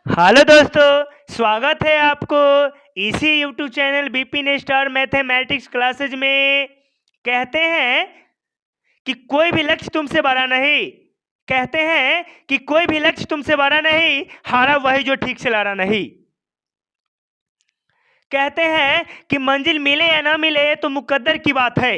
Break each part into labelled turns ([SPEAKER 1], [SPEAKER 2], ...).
[SPEAKER 1] Hello दोस्तों, स्वागत है आपको इसी YouTube channel Bipin star mathematics classes में। कहते हैं कि कोई भी लक्ष्य तुमसे बड़ा नहीं। कहते हैं कि कोई भी लक्ष्य तुमसे बड़ा नहीं, हारा वही जो ठीक से लड़ा नहीं। कहते हैं कि मंजिल मिले या ना मिले तो मुकद्दर की बात है।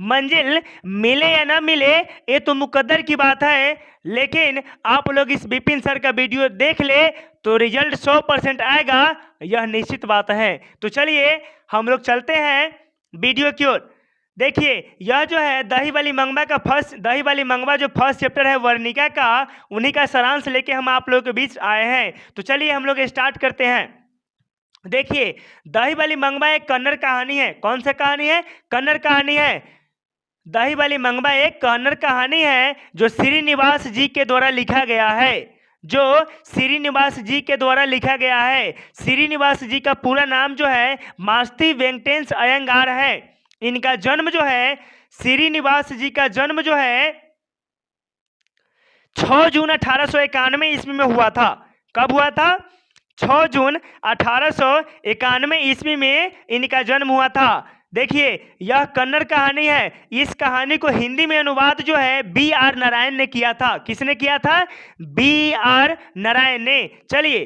[SPEAKER 1] मंजिल मिले या ना मिले ये तो मुकद्दर की बात है, लेकिन आप लोग इस बिपिन सर का वीडियो देख ले तो रिजल्ट 100% आएगा, यह निश्चित बात है। तो चलिए हम लोग चलते हैं वीडियो की ओर। देखिए यह जो है दही वाली मंगवा जो फर्स्ट चैप्टर है वर्णिका का, उन्हीं का सारांश लेके हम आप लोगों के बीच आए हैं। तो चलिए हम लोग स्टार्ट करते हैं। देखिए दही वाली मंगवा एक कन्नड़ कहानी है। कौन सा कहानी है? कन्नड़ कहानी है। दही वाली मंगवा एक कन्नड़ कहानी है जो श्रीनिवास जी के द्वारा लिखा गया है। जो श्रीनिवास जी के द्वारा लिखा गया है। श्रीनिवास जी का पूरा नाम जो है मास्ती वेंकटेश अयंगार है। इनका जन्म जो है, श्रीनिवास जी का जन्म जो है 6 जून 1891 ईस्वी में हुआ था। कब हुआ था? 6 जून 1891 ईस्वी में इनका जन्म हुआ था। देखिए यह कन्नड़ कहानी है। इस कहानी को हिंदी में अनुवाद जो है B.R. नारायण ने किया था। किसने किया था? B.R. नारायण ने। चलिए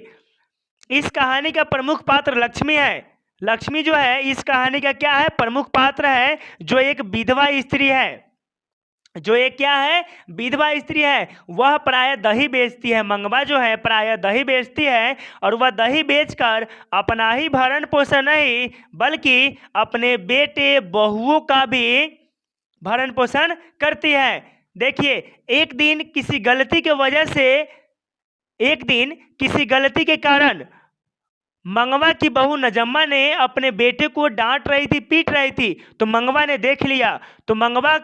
[SPEAKER 1] इस कहानी का प्रमुख पात्र लक्ष्मी है। लक्ष्मी जो है इस कहानी का क्या है? प्रमुख पात्र है, जो एक विधवा स्त्री है। जो एक क्या है? विधवा स्त्री है। वह प्राय दही बेचती है। मंगवा जो है प्राय दही बेचती है, और वह दही बेचकर अपना ही भरण पोषण नहीं बल्कि अपने बेटे बहुओं का भी भरण पोषण करती है। देखिए एक दिन किसी गलती के कारण मंगवा की बहू नजम्मा ने अपने बेटे को डांट रही थी, पीट रही थी। तो मंगवा ने देख लिया। तो मंगवा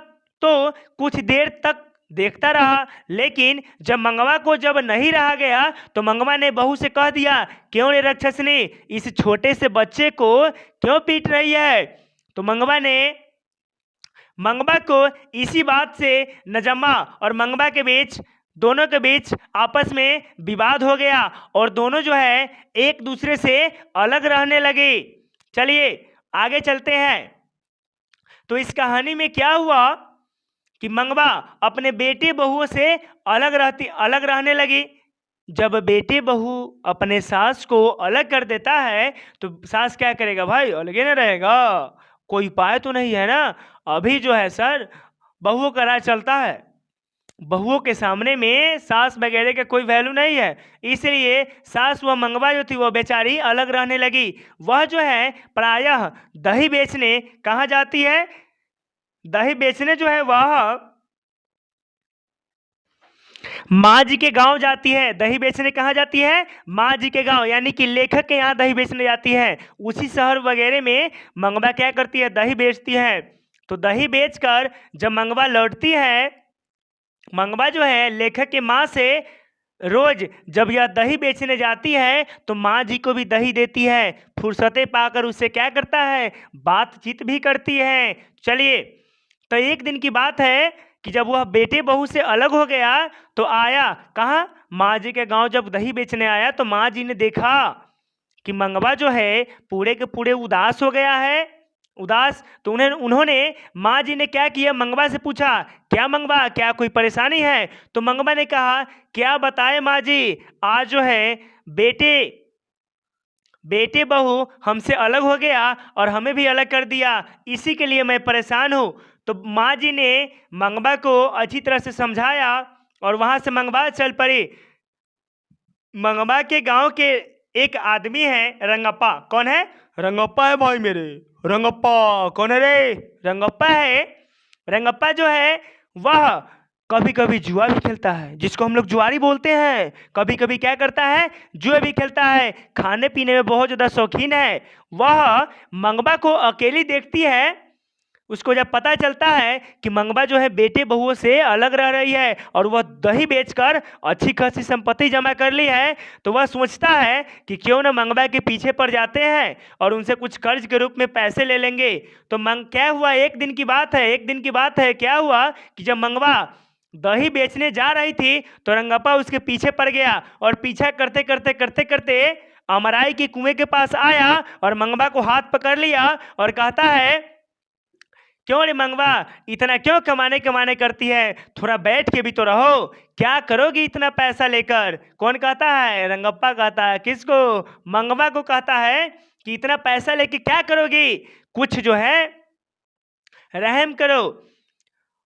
[SPEAKER 1] तो कुछ देर तक देखता रहा, लेकिन जब मंगवा को जब नहीं रहा गया तो मंगवा ने बहू से कह दिया, क्यों रे राक्षसनी, इस छोटे से बच्चे को क्यों पीट रही है? तो मंगवा को इसी बात से नजम्मा और मंगवा के बीच, दोनों के बीच आपस में विवाद हो गया, और दोनों जो है एक दूसरे से अलग रहने लगे। चलिए आगे चलते हैं। तो इस कहानी में क्या हुआ कि मंगवा अपने बेटे बहुओं से अलग रहने लगी। जब बेटे बहू अपने सास को अलग कर देता है तो सास क्या करेगा भाई? अलगे ना रहेगा। कोई उपाय तो नहीं है ना। अभी जो है सर बहुओं का राज चलता है। बहुओं के सामने में सास वगैरह का कोई वैल्यू नहीं है। इसलिए सास व मंगवा जो थी वो बेचारी अलग रहने लगी। वह जो है प्रायः दही बेचने कहाँ जाती है? दही बेचने जो है वह माँ जी के गांव जाती है। दही बेचने कहाँ जाती है? माँ जी के गांव, यानी कि लेखक के यहाँ दही बेचने जाती है। उसी शहर वगैरह में मंगवा क्या करती है? दही बेचती है। तो दही बेचकर जब मंगवा लौटती है, मंगवा जो है लेखक के माँ से रोज जब यह दही बेचने जाती है तो माँ जी को भी दही देती है। फुर्सतें पाकर उससे क्या करता है? बातचीत भी करती है। चलिए तो एक दिन की बात है कि जब वह बेटे बहू से अलग हो गया तो आया कहाँ? माँ जी के गांव जब दही बेचने आया तो माँ जी ने देखा कि मंगवा जो है पूरे के पूरे उदास हो गया है। उदास तो उन्होंने माँ जी ने क्या किया? मंगवा से पूछा, क्या मंगवा, क्या कोई परेशानी है? तो मंगवा ने कहा, क्या बताए माँ जी, आज जो है बेटे बहू हमसे अलग हो गया और हमें भी अलग कर दिया, इसी के लिए मैं परेशान हूँ। तो माँ जी ने मंगवा को अच्छी तरह से समझाया और वहाँ से मंगवा चल पड़ी। मंगवा के गांव के एक आदमी है रंगप्पा। कौन है? रंगप्पा है भाई मेरे। रंगप्पा कौन है रे? रंगप्पा है। रंगप्पा जो है वह कभी कभी जुआ भी खेलता है, जिसको हम लोग जुआरी बोलते हैं। कभी कभी क्या करता है? जुआ भी खेलता है। खाने पीने में बहुत ज्यादा शौकीन है। वह मंगवा को अकेली देखती है। उसको जब पता चलता है कि मंगवा जो है बेटे बहुओं से अलग रह रही है और वह दही बेचकर अच्छी खासी संपत्ति जमा कर ली है, तो वह सोचता है कि क्यों ना मंगवा के पीछे पड़ जाते हैं और उनसे कुछ कर्ज के रूप में पैसे ले लेंगे। तो क्या हुआ? एक दिन की बात है क्या हुआ कि जब मंगवा दही बेचने जा रही थी तो रंगप्पा उसके पीछे पड़ गया और पीछा करते करते करते करते अमराई के कुएं के पास आया और मंगवा को हाथ पकड़ लिया और कहता है, क्यों रे मंगवा, इतना क्यों कमाने कमाने करती है, थोड़ा बैठ के भी तो रहो, क्या करोगी इतना पैसा लेकर। कौन कहता है? रंगप्पा कहता है। किसको? मंगवा को कहता है कि इतना पैसा लेके क्या करोगी, कुछ जो है रहम करो।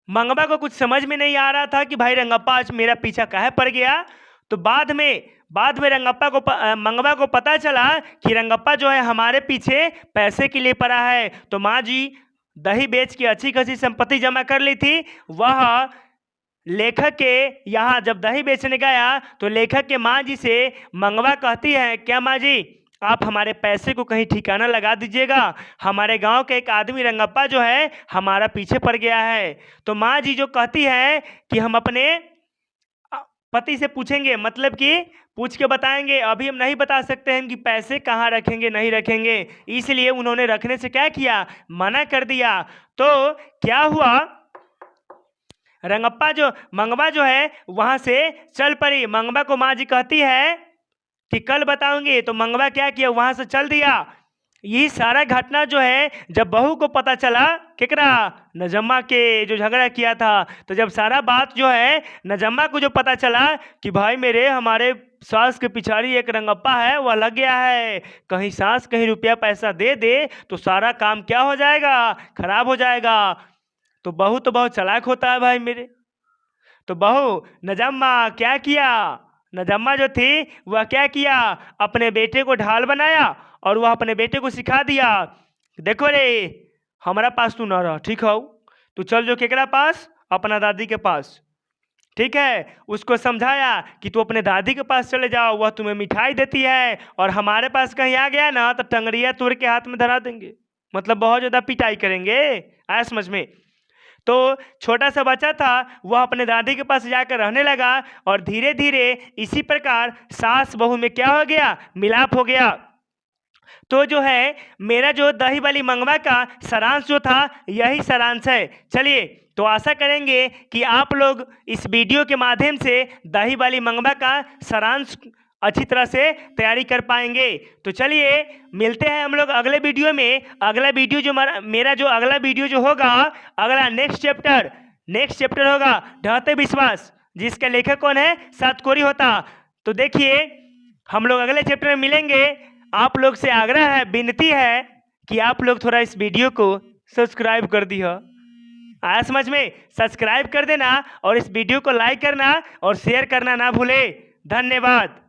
[SPEAKER 1] मंगवा को कुछ समझ में नहीं आ रहा था कि भाई रंगप्पा आज मेरा पीछा काहे पड़ गया। तो बाद में मंगवा को पता चला कि रंगप्पा जो है हमारे पीछे पैसे के लिए पड़ा है। तो माँ जी दही बेच के अच्छी खासी संपत्ति जमा कर ली थी। वह लेखक के यहाँ जब दही बेचने गया तो लेखक के माँ जी से मंगवा कहती है, क्या माँ जी आप हमारे पैसे को कहीं ठिकाना लगा दीजिएगा, हमारे गांव के एक आदमी रंगप्पा जो है हमारा पीछे पड़ गया है। तो माँ जी जो कहती है कि हम अपने पति से पूछेंगे, मतलब कि पूछ के बताएंगे, अभी हम नहीं बता सकते हैं कि पैसे कहाँ रखेंगे नहीं रखेंगे, इसलिए उन्होंने रखने से क्या किया, मना कर दिया। तो क्या हुआ, मंगवा जो है वहां से चल पड़ी। मंगवा को माँ जी कहती है कि कल बताऊंगी। तो मंगवा क्या किया, वहां से चल दिया। यही सारा घटना जो है जब बहू को पता चला, केकरा, नजम्मा के जो झगड़ा किया था, तो जब सारा बात जो है नजम्मा को जो पता चला कि भाई मेरे हमारे सास के पिछाड़ी एक रंगप्पा है वह लग गया है, कहीं सास कहीं रुपया पैसा दे दे तो सारा काम क्या हो जाएगा, खराब हो जाएगा। तो बहू तो बहुत चालाक होता है भाई मेरे। तो बहू नजम्मा क्या किया, नजम्मा जो थी वह क्या किया, अपने बेटे को ढाल बनाया और वह अपने बेटे को सिखा दिया, देखो रे हमारा पास तू न रह, ठीक हो, तू चल जो केकरा पास, अपना दादी के पास, ठीक है। उसको समझाया कि तू अपने दादी के पास चले जाओ, वह तुम्हें मिठाई देती है, और हमारे पास कहीं आ गया ना तो टंगड़िया तोड़ के हाथ में धरा देंगे, मतलब बहुत ज़्यादा पिटाई करेंगे, आया समझ में। तो छोटा सा बच्चा था वह अपने दादी के पास जाकर रहने लगा और धीरे धीरे इसी प्रकार सास बहू में क्या हो गया, मिलाप हो गया। तो जो है मेरा जो दही वाली मंगवा का सारांश जो था यही सारांश है। चलिए, तो आशा करेंगे कि आप लोग इस वीडियो के माध्यम से दही वाली मंगवा का सारांश अच्छी तरह से तैयारी कर पाएंगे। तो चलिए मिलते हैं हम लोग अगले वीडियो में। अगला वीडियो जो मेरा जो अगला वीडियो जो होगा, अगला नेक्स्ट चैप्टर होगा ढहते विश्वास, जिसका लेखक कौन है, सातकोरी होता। तो देखिए हम लोग अगले चैप्टर में मिलेंगे। आप लोग से आग्रह है, विनती है कि आप लोग थोड़ा इस वीडियो को सब्सक्राइब कर दी हो, आया समझ में, सब्सक्राइब कर देना और इस वीडियो को लाइक करना और शेयर करना ना भूले। धन्यवाद।